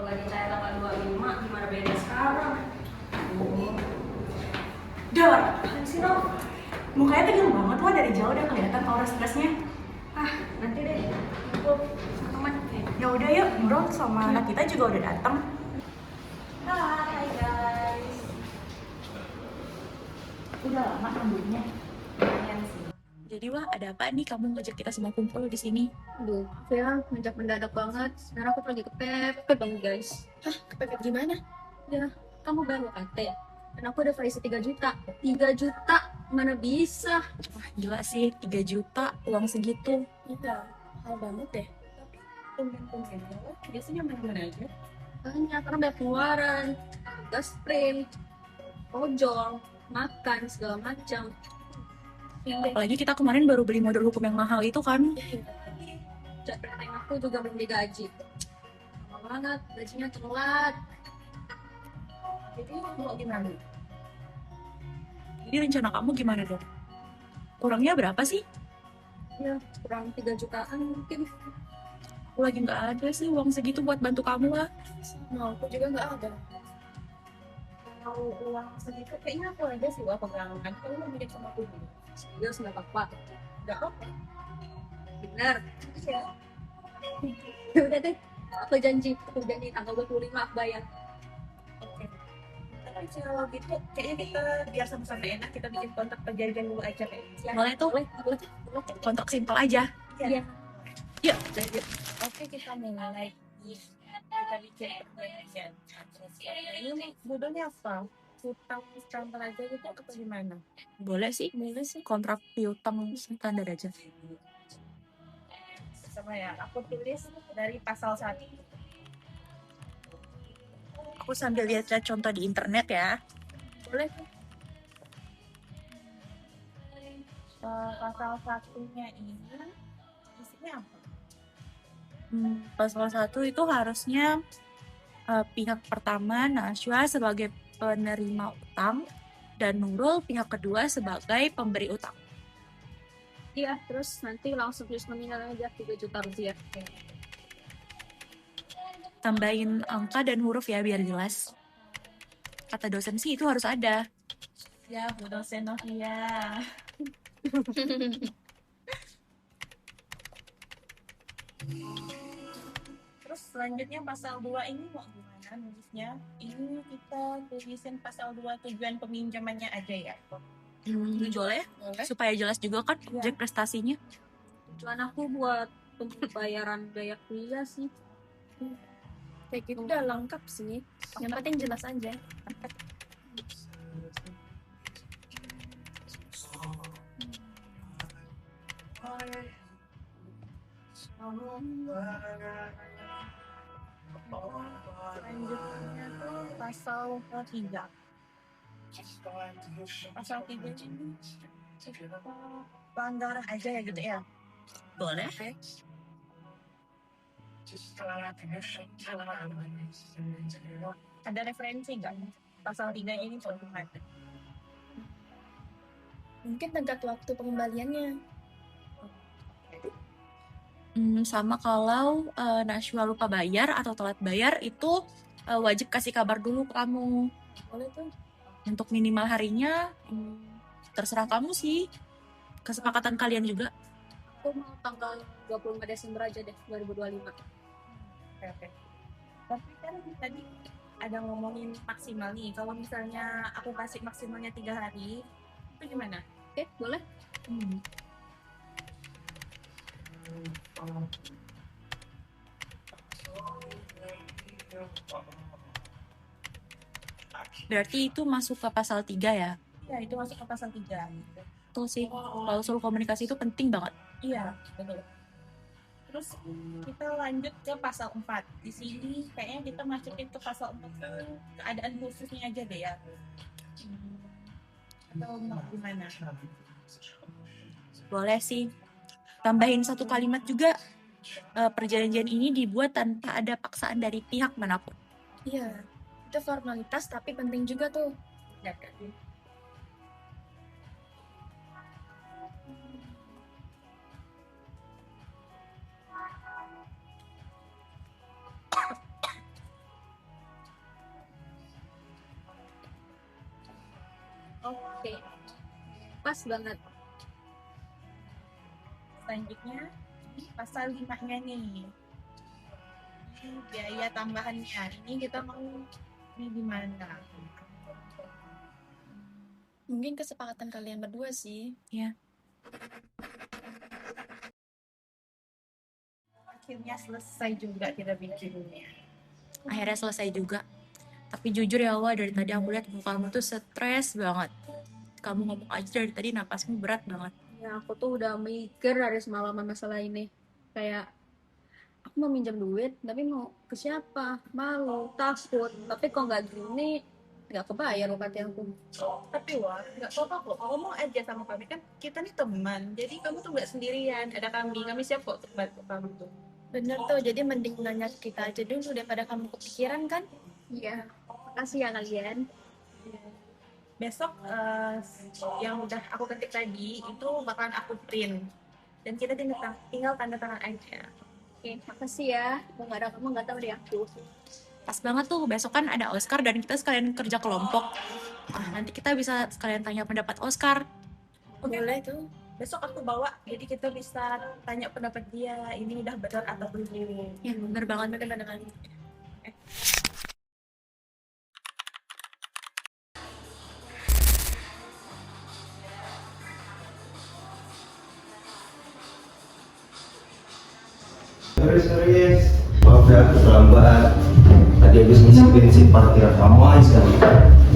nggak dicair tanggal 25, gimana beda sekarang? Dar, apaan sih lo? Mukanya tegang banget lo, dari jauh udah kelihatan aura stresnya. Ah, nanti deh. Aku teman. Ya udah yuk, Nurul sama anak kita juga udah datang. Hai guys. Udah lama rambutnya. Lumayan sih. Jadi wah, ada apa nih kamu ngajak kita semua kumpul di sini? Aduh, ya menjak mendadak banget. Sekarang aku lagi kepepet banget guys. Hah, kepepet gimana? Ya, kamu baru kate. Dan aku udah free 3 juta. 3 juta? Mana bisa? Wah gila sih, 3 juta uang segitu. Iya, Hal banget deh. Tumben-tumben lo, biasanya mana-mana aja. banyak karena banyak pengeluaran. Gas sprint, ojol, makan, segala macam. Apalagi kita kemarin baru beli modul hukum yang mahal itu kan. Jadwal aku juga belum digaji. Lama banget, gajinya telat. Jadi mau gimana? Jadi rencana kamu gimana dong? Kurangnya berapa sih? Ya, kurang 3 jutaan mungkin. Aku lagi nggak ada sih uang segitu buat bantu kamu lah. Nah, aku juga nggak ada. Kalau uang segitu kayaknya aku ada sih uang pegangan. Kamu mau minjem sama aku dulu? Serius nggak apa-apa. Nggak apa? Bener. Iya. Ya udah deh, aku janji tanggal 25 aku bayar. Oke. Tapi kalau gitu kayaknya kita biar sama-sama enak kita bikin kontrak perjanjian dulu aja kayaknya. Boleh tuh. Boleh. Kontrak simpel aja. Iya. Yuk, lanjut. Oke, kita mulai. Kita bikin perjanjian. Ini judulnya apa? Hutang standar aja gitu atau gimana? Boleh sih. Kontrak piutang standar aja. Sama ya, aku tulis dari pasal 1. Aku sambil lihat contoh di internet ya. Boleh. Pasal satunya ini isinya apa? Pasal 1 itu harusnya pihak pertama Najwa sebagai penerima utang dan Nurul pihak kedua sebagai pemberi utang. Iya, terus nanti langsung tulis nominal aja 3 juta rupiah. Tambahin angka dan huruf ya biar jelas. Kata dosen sih itu harus ada. Ya, Bu dosen Novia. Terus selanjutnya pasal 2 ini mau gimana nulisnya? Ini kita tulisin pasal 2 tujuan peminjamannya aja ya. Boleh, supaya jelas juga kan objek prestasinya. Tujuan aku buat pembayaran biaya kuliah sih. Kayak gitu udah lengkap sih. Yang penting jelas aja. Selanjutnya tuh pasal 3. Pasal 3 ini pelanggaran aja ya gitu ya. Boleh. Ada referensi nggak? Pasal 3 ini soal gimana? Mungkin tenggat waktu pengembaliannya. Sama kalau Najwa lupa bayar atau telat bayar itu wajib kasih kabar dulu ke kamu. Boleh tuh. Untuk minimal harinya terserah kamu sih. Kesepakatan kalian juga. Aku mau tanggal 25 Desember aja deh, 2025. Oke. Tapi kan tadi ada ngomongin maksimal nih. Kalau misalnya aku kasih maksimalnya 3 hari, itu gimana? Oke, boleh? Berarti itu masuk ke pasal 3 ya? Iya, itu masuk ke pasal 3. Betul sih, klausul komunikasi itu penting banget. Iya, betul. Terus kita lanjut ke pasal 4. Di sini kayaknya kita masukin ke pasal 4 keadaan khususnya aja deh ya. Atau mau gimana? Boleh sih. Tambahin satu kalimat juga. Perjanjian ini dibuat tanpa ada paksaan dari pihak manapun. Iya. Itu formalitas tapi penting juga tuh. Ya, kan? Oke, pas banget. Selanjutnya ini pasal 5-nya nih. Ini biaya tambahannya. Ini kita mau ini gimana? Mungkin kesepakatan kalian berdua sih. Ya. Akhirnya selesai juga kita bikinnya. Akhirnya selesai juga. Tapi jujur ya Allah, dari tadi aku lihat muka kamu tuh stres banget. Kamu ngomong aja dari tadi napasmu berat banget. Ya aku tuh udah mikir dari semalaman masalah ini. Kayak aku mau minjam duit, tapi mau ke siapa? Malu, takut. Tapi kok nggak gini, nggak kebayar UKT aku. Tapi wah, nggak apa-apa kok. Ngomong aja sama kami, kan kita nih teman. Jadi kamu tuh nggak sendirian. Ada kami. Kami siap kok untuk bantu kamu tuh. Bener tuh, jadi mending nanya ke kita aja dulu daripada kamu kepikiran kan? Iya, makasih ya kalian. Besok yang udah aku ketik tadi itu bakalan aku print. Dan kita tinggal tanda tangan aja. Oke, makasih ya. Kalau nggak ada kamu nggak tahu deh aku. Pas banget tuh, besok kan ada Oscar dan kita sekalian kerja kelompok. Nanti kita bisa sekalian tanya pendapat Oscar. Boleh tuh. Besok aku bawa, jadi kita bisa tanya pendapat dia, ini udah benar atau belum. Ya, bener banget. Bener-bener. Sorry, maaf ya aku terlambat. Tadi habis ngisi bensin parkiran ramai sekali.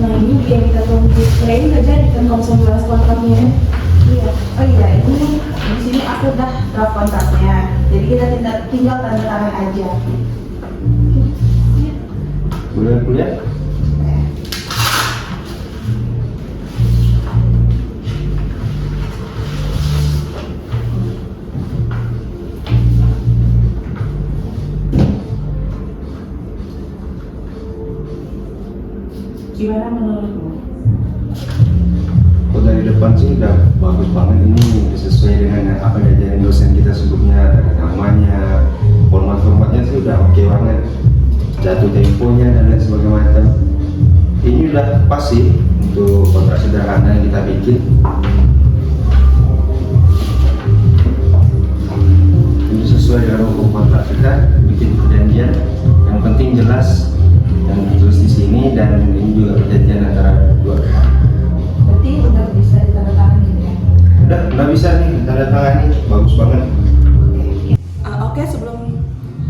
Nah ini biar kita tunggu display nggak jadi kan kalau misalnya bahas kontraknya. Iya. Oh iya, ini di sini aku udah draft kontraknya. Jadi kita tinggal tanda tangan aja. Boleh kuliah? Gimana menurutmu? Oh, dari depan sih udah bagus banget, ini sesuai dengan apa yang diajarin dosen kita sebelumnya. Ada namanya, formatnya sih udah oke banget, jatuh temponya dan lain sebagainya macam. Ini udah pas sih untuk kontrak sederhana yang kita bikin. Ini sesuai dengan hukum kontrak kita, bikin perjanjian yang penting jelas dan ditulis di sini, dan ini juga perjanjian antara dua pihak. Berarti udah bisa ditandatangani gitu ya? Udah bisa nih tanda tangan, bagus banget. Oke, sebelum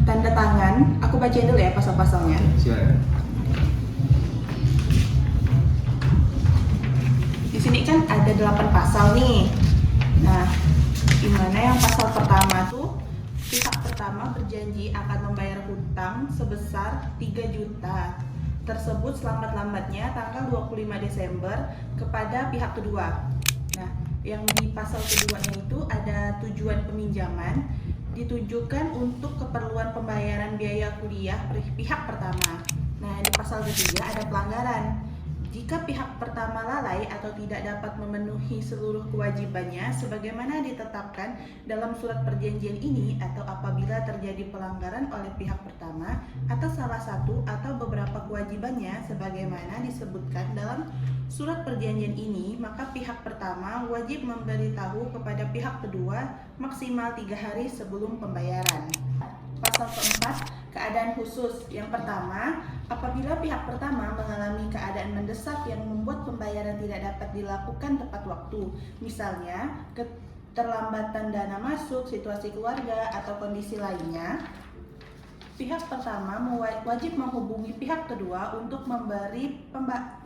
tanda tangan, aku bacain dulu ya pasal-pasalnya. Silakan. Di sini kan ada 8 pasal nih. Nah, dimana yang pasal pertama tuh, pihak pertama berjanji akan membayar hutang sebesar 3 juta tersebut selambat-lambatnya tanggal 25 Desember kepada pihak kedua. Nah, yang di pasal keduanya itu ada tujuan peminjaman ditujukan untuk keperluan pembayaran biaya kuliah pihak pertama. Nah, di pasal ketiga ada pelanggaran. Jika pihak pertama lalai atau tidak dapat memenuhi seluruh kewajibannya sebagaimana ditetapkan dalam surat perjanjian ini, atau apabila terjadi pelanggaran oleh pihak pertama atas salah satu atau beberapa kewajibannya sebagaimana disebutkan dalam surat perjanjian ini, maka pihak pertama wajib memberitahu kepada pihak kedua maksimal 3 hari sebelum pembayaran. Pasal keempat, keadaan khusus. Yang pertama, apabila pihak pertama mengalami keadaan mendesak yang membuat pembayaran tidak dapat dilakukan tepat waktu, misalnya keterlambatan dana masuk, situasi keluarga, atau kondisi lainnya, pihak pertama wajib menghubungi pihak kedua untuk memberi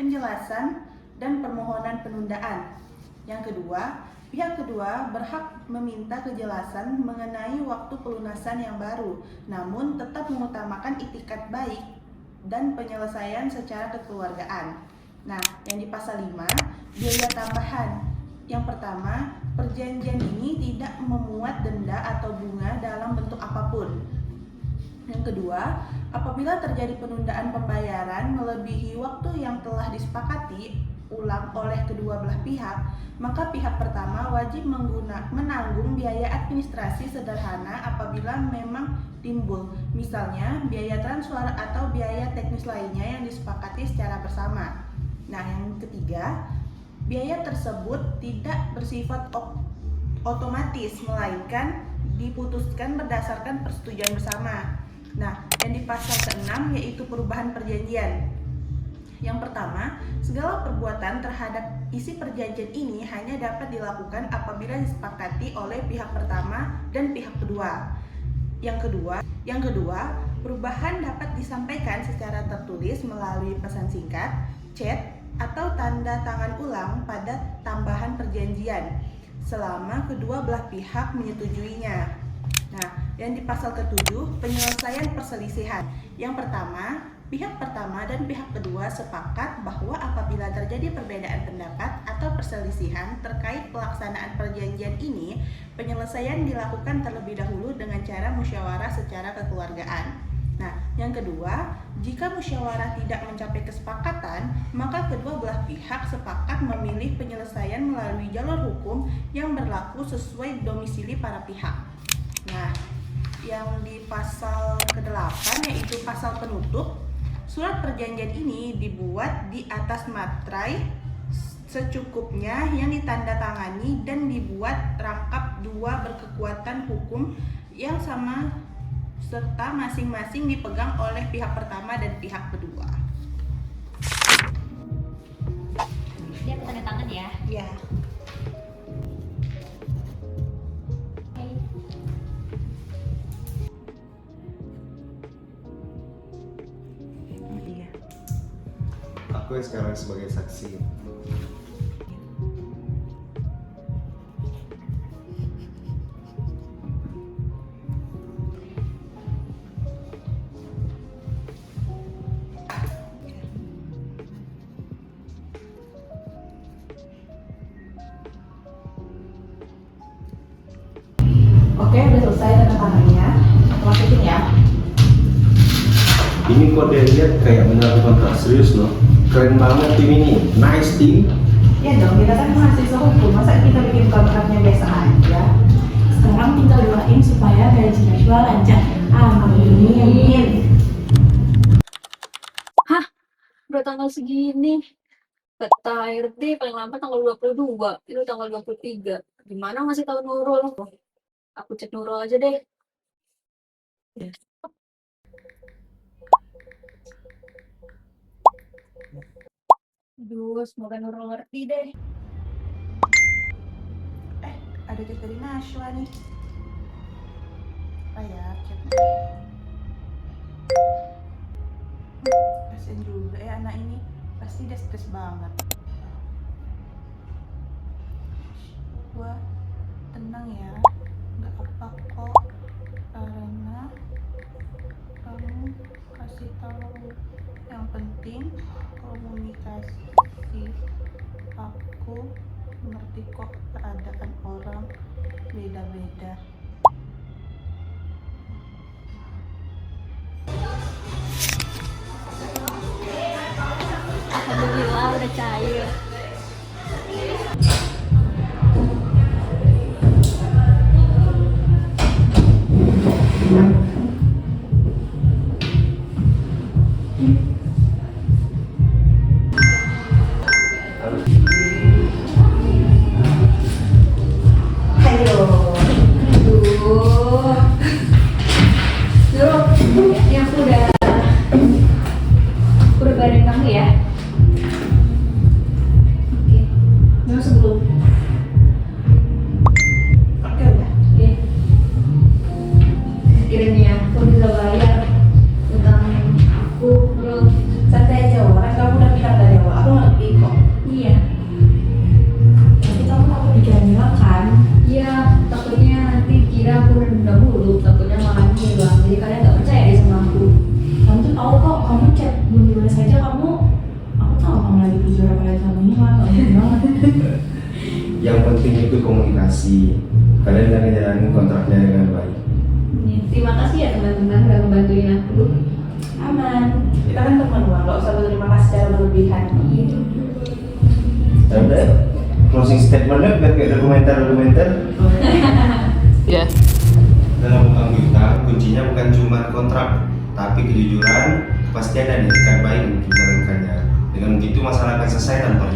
penjelasan dan permohonan penundaan. Yang kedua, pihak kedua berhak meminta kejelasan mengenai waktu pelunasan yang baru, namun tetap mengutamakan itikat baik dan penyelesaian secara kekeluargaan. Nah, yang di pasal 5, biaya tambahan. Yang pertama, perjanjian ini tidak memuat denda atau bunga dalam bentuk apapun. Yang kedua, apabila terjadi penundaan pembayaran melebihi waktu yang telah disepakati ulang oleh kedua belah pihak, maka pihak pertama wajib menanggung biaya administrasi sederhana apabila memang timbul, misalnya biaya transfer atau biaya teknis lainnya yang disepakati secara bersama. Nah, yang ketiga, biaya tersebut tidak bersifat otomatis, melainkan diputuskan berdasarkan persetujuan bersama. Nah, yang di pasal ke-6 yaitu perubahan perjanjian. Yang pertama, segala perbuatan terhadap isi perjanjian ini hanya dapat dilakukan apabila disepakati oleh pihak pertama dan pihak kedua. Yang kedua, perubahan dapat disampaikan secara tertulis melalui pesan singkat, chat, atau tanda tangan ulang pada tambahan perjanjian selama kedua belah pihak menyetujuinya. Nah, yang di pasal ke-7, penyelesaian perselisihan. Yang pertama, pihak pertama dan pihak kedua sepakat bahwa apabila terjadi perbedaan pendapat atau perselisihan terkait pelaksanaan perjanjian ini, penyelesaian dilakukan terlebih dahulu dengan cara musyawarah secara kekeluargaan. Nah, yang kedua, jika musyawarah tidak mencapai kesepakatan, maka kedua belah pihak sepakat memilih penyelesaian melalui jalur hukum yang berlaku sesuai domisili para pihak. Nah, yang di pasal ke-8 yaitu pasal penutup. Surat perjanjian ini dibuat di atas materai secukupnya yang ditandatangani dan dibuat rangkap dua berkekuatan hukum yang sama serta masing-masing dipegang oleh pihak pertama dan pihak kedua. Dia tanda tangan ya. Ya. Aku yang sekarang sebagai saksi. Oke, udah selesai tanda tangannya. Masukin ya. Ini kok dia lihat kayak benar kontrak serius loh. Keren banget tim ini, nice team. Ya dong, kita kan mahasiswa hukum, masa kita bikin kontraknya biasa aja. Sekarang tinggal doain supaya gaji Najwa lancar. Amin. Udah tanggal segini. Kata HRD paling lambat tanggal 22. Itu tanggal 23. Gimana ngasih tahu Nurul? Aku cek Nurul aja deh. Aduh, semoga Nurul ngerti deh. Ada chat dari Najwa nih. Apa ya chat? Kasian juga ya anak ini, pasti dia stres banget. Gua tenang ya, nggak apa kok, karena kamu kasih tahu. Yang penting komunikasi. Aku ngerti kok keadaan orang beda-beda. Alhamdulillah udah cair. Badan kamu ya. Oke. Mau sebelum. Oke udah. Oke. Kiranya aku bisa bayar utang aku, bro. Santai aja, orang kamu udah bilang dari awal, aku ngerti kok. Iya. Tapi kamu takut dikira Mila kan? Iya. Takutnya nanti kira aku udah dulu. Takutnya malah hilang. Jadi kalian nggak percaya deh sama aku. Kamu tuh tahu kok, kamu chat belum saja kamu. Aku tahu kamu lagi jujur apa sama Mila, nggak mungkin banget. Yang penting itu komunikasi. Kalian udah ngejalanin kontraknya dengan baik. Terima kasih ya teman-teman udah ngebantuin aku. Aman. Kita kan teman, nggak usah berterima kasih secara berlebihan. Ya udah, closing statementnya biar kayak dokumenter. Iya. Dalam utang piutang, kuncinya bukan cuma kontrak, tapi kejujuran, kepastian dan etikat baik untuk menjalankannya. Dengan begitu masalah akan selesai tanpa